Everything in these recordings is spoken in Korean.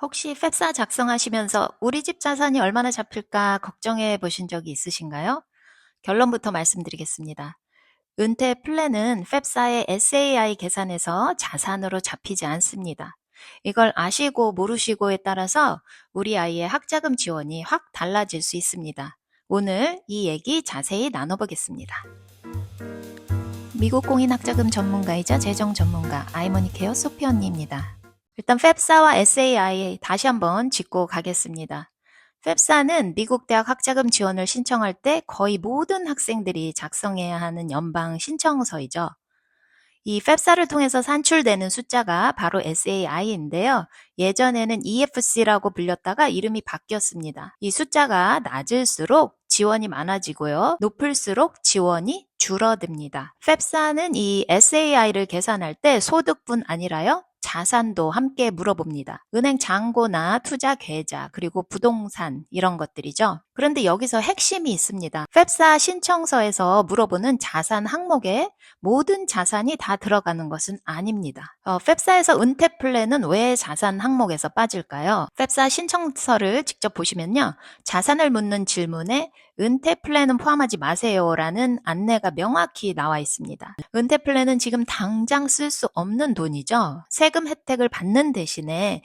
혹시 팹사 작성하시면서 우리 집 자산이 얼마나 잡힐까 걱정해 보신 적이 있으신가요? 결론부터 말씀드리겠습니다. 은퇴 플랜은 팹사의 SAI 계산에서 자산으로 잡히지 않습니다. 이걸 아시고 모르시고에 따라서 우리 아이의 학자금 지원이 확 달라질 수 있습니다. 오늘 이 얘기 자세히 나눠보겠습니다. 미국 공인 학자금 전문가이자 재정 전문가 아이머니케어 소피 언니입니다. 일단 팹사와 SAI 다시 한번 짚고 가겠습니다. 팹사는 미국 대학 학자금 지원을 신청할 때 거의 모든 학생들이 작성해야 하는 연방 신청서이죠. 이 팹사를 통해서 산출되는 숫자가 바로 SAI인데요. 예전에는 EFC라고 불렸다가 이름이 바뀌었습니다. 이 숫자가 낮을수록 지원이 많아지고요. 높을수록 지원이 줄어듭니다. 팹사는 이 SAI를 계산할 때 소득뿐 아니라요. 자산도 함께 물어봅니다. 은행 잔고나 투자 계좌, 그리고 부동산 이런 것들이죠. 그런데 여기서 핵심이 있습니다. 팹사 신청서에서 물어보는 자산 항목에 모든 자산이 다 들어가는 것은 아닙니다. 팹사에서 은퇴 플랜은 왜 자산 항목에서 빠질까요? 팹사 신청서를 직접 보시면요. 자산을 묻는 질문에 은퇴 플랜은 포함하지 마세요라는 안내가 명확히 나와 있습니다. 은퇴 플랜은 지금 당장 쓸 수 없는 돈이죠. 세금 혜택을 받는 대신에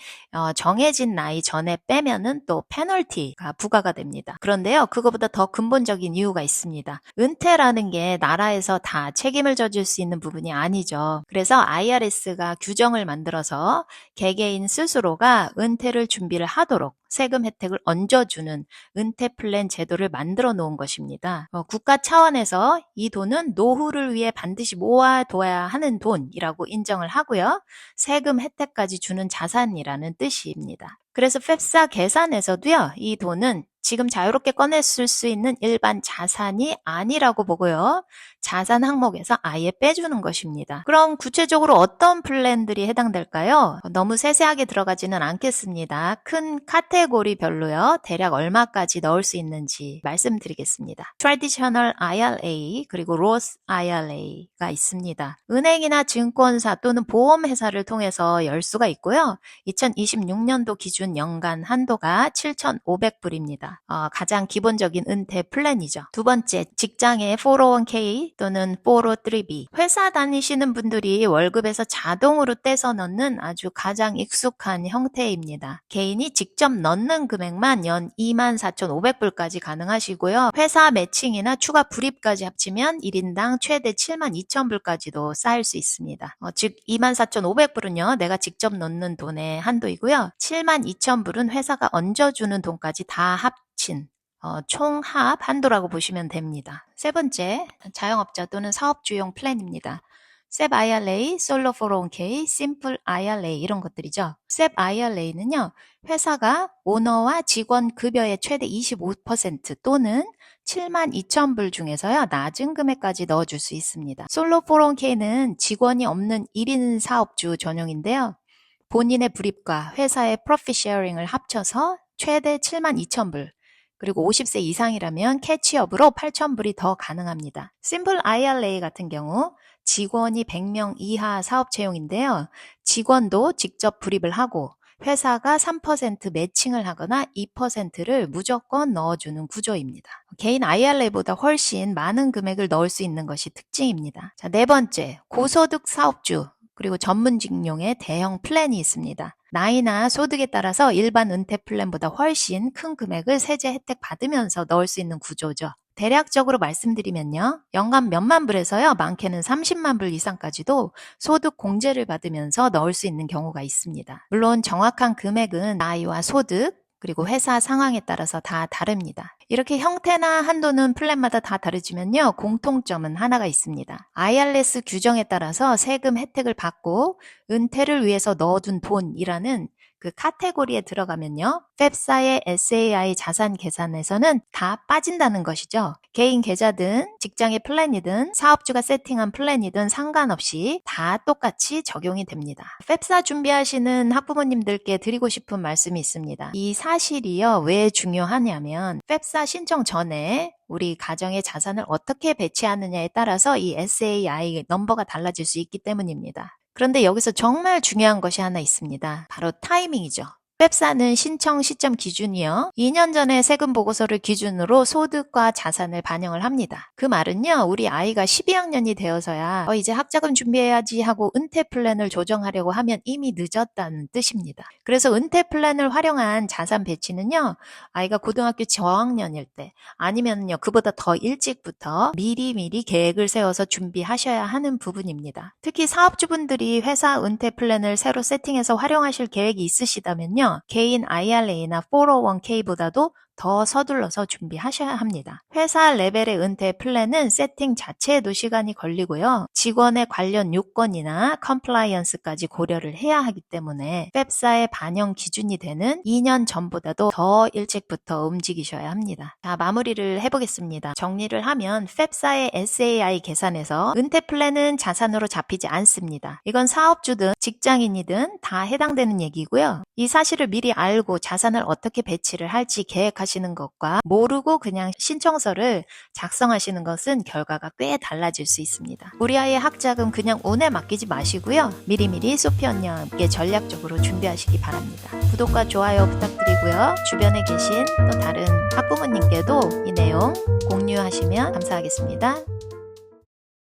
정해진 나이 전에 빼면은 또 페널티가 부과가 됩니다. 그런데요, 그거보다 더 근본적인 이유가 있습니다. 은퇴라는 게 나라에서 다 책임을 져줄 수 있는 부분이 아니죠. 그래서 IRS가 규정을 만들어서 개개인 스스로가 은퇴를 준비를 하도록 세금 혜택을 얹어주는 은퇴 플랜 제도를 만들어 놓은 것입니다. 국가 차원에서 이 돈은 노후를 위해 반드시 모아둬야 하는 돈이라고 인정을 하고요. 세금 혜택까지 주는 자산이라는 뜻입니다. 그래서 팹사 계산에서도요, 이 돈은 지금 자유롭게 꺼냈을 수 있는 일반 자산이 아니라고 보고요. 자산 항목에서 아예 빼주는 것입니다. 그럼 구체적으로 어떤 플랜들이 해당될까요? 너무 세세하게 들어가지는 않겠습니다. 큰 카테고리별로요. 대략 얼마까지 넣을 수 있는지 말씀드리겠습니다. Traditional IRA 그리고 Roth IRA가 있습니다. 은행이나 증권사 또는 보험회사를 통해서 열 수가 있고요. 2026년도 기준 연간 한도가 7,500불입니다. 가장 기본적인 은퇴 플랜이죠. 두 번째, 직장의 401k 또는 403b. 회사 다니시는 분들이 월급에서 자동으로 떼서 넣는 아주 가장 익숙한 형태입니다. 개인이 직접 넣는 금액만 연 24,500불까지 가능하시고요. 회사 매칭이나 추가 불입까지 합치면 1인당 최대 72,000불까지도 쌓일 수 있습니다. 즉 24,500불은요. 내가 직접 넣는 돈의 한도이고요. 72,000불은 회사가 얹어주는 돈까지 다 합친 총합 한도라고 보시면 됩니다. 세 번째, 자영업자 또는 사업주용 플랜입니다. SEP IRA, 솔로 401k, 심플 IRA 이런 것들이죠. SEP IRA는요. 회사가 오너와 직원 급여의 최대 25% 또는 72,000불 중에서요. 낮은 금액까지 넣어줄 수 있습니다. 솔로 401k는 직원이 없는 1인 사업주 전용인데요. 본인의 불입과 회사의 프로핏 쉐어링을 합쳐서 최대 72,000불 그리고 50세 이상이라면 캐치업으로 8,000불이 더 가능합니다. 심플 IRA 같은 경우 직원이 100명 이하 사업 채용인데요. 직원도 직접 불입을 하고 회사가 3% 매칭을 하거나 2%를 무조건 넣어주는 구조입니다. 개인 IRA보다 훨씬 많은 금액을 넣을 수 있는 것이 특징입니다. 자, 네 번째, 고소득 사업주 그리고 전문직용의 대형 플랜이 있습니다. 나이나 소득에 따라서 일반 은퇴 플랜보다 훨씬 큰 금액을 세제 혜택 받으면서 넣을 수 있는 구조죠. 대략적으로 말씀드리면요. 연간 몇만 불에서요. 많게는 30만 불 이상까지도 소득 공제를 받으면서 넣을 수 있는 경우가 있습니다. 물론 정확한 금액은 나이와 소득, 그리고 회사 상황에 따라서 다 다릅니다. 이렇게 형태나 한도는 플랜마다 다 다르지만요. 공통점은 하나가 있습니다. IRS 규정에 따라서 세금 혜택을 받고 은퇴를 위해서 넣어둔 돈이라는 그 카테고리에 들어가면요. 팹사의 SAI 자산 계산에서는 다 빠진다는 것이죠. 개인 계좌든 직장의 플랜이든 사업주가 세팅한 플랜이든 상관없이 다 똑같이 적용이 됩니다. 팹사 준비하시는 학부모님들께 드리고 싶은 말씀이 있습니다. 이 사실이요. 왜 중요하냐면 팹사 신청 전에 우리 가정의 자산을 어떻게 배치하느냐에 따라서 이 SAI 넘버가 달라질 수 있기 때문입니다. 그런데 여기서 정말 중요한 것이 하나 있습니다. 바로 타이밍이죠. 펩사는 신청 시점 기준이요. 2년 전에 세금 보고서를 기준으로 소득과 자산을 반영을 합니다. 그 말은요, 우리 아이가 12학년이 되어서야 이제 학자금 준비해야지 하고 은퇴 플랜을 조정하려고 하면 이미 늦었다는 뜻입니다. 그래서 은퇴 플랜을 활용한 자산 배치는요, 아이가 고등학교 저학년일 때 아니면요, 그보다 더 일찍부터 미리미리 계획을 세워서 준비하셔야 하는 부분입니다. 특히 사업주분들이 회사 은퇴 플랜을 새로 세팅해서 활용하실 계획이 있으시다면요, 개인 IRA나 401k보다도 더 서둘러서 준비하셔야 합니다. 회사 레벨의 은퇴 플랜은 세팅 자체에도 시간이 걸리고요. 직원의 관련 요건이나 컴플라이언스까지 고려를 해야 하기 때문에 펩사의 반영 기준이 되는 2년 전보다도 더 일찍부터 움직이셔야 합니다. 자, 마무리를 해보겠습니다. 정리를 하면 펩사의 SAI 계산에서 은퇴 플랜은 자산으로 잡히지 않습니다. 이건 사업주든 직장인이든 다 해당되는 얘기고요. 이 사실을 미리 알고 자산을 어떻게 배치를 할지 계획하시는 것과 모르고 그냥 신청서를 작성하시는 것은 결과가 꽤 달라질 수 있습니다. 우리 아이의 학자금 그냥 운에 맡기지 마시고요. 미리미리 소피 언니와 함께 전략적으로 준비하시기 바랍니다. 구독과 좋아요 부탁드리고요. 주변에 계신 또 다른 학부모님께도 이 내용 공유하시면 감사하겠습니다.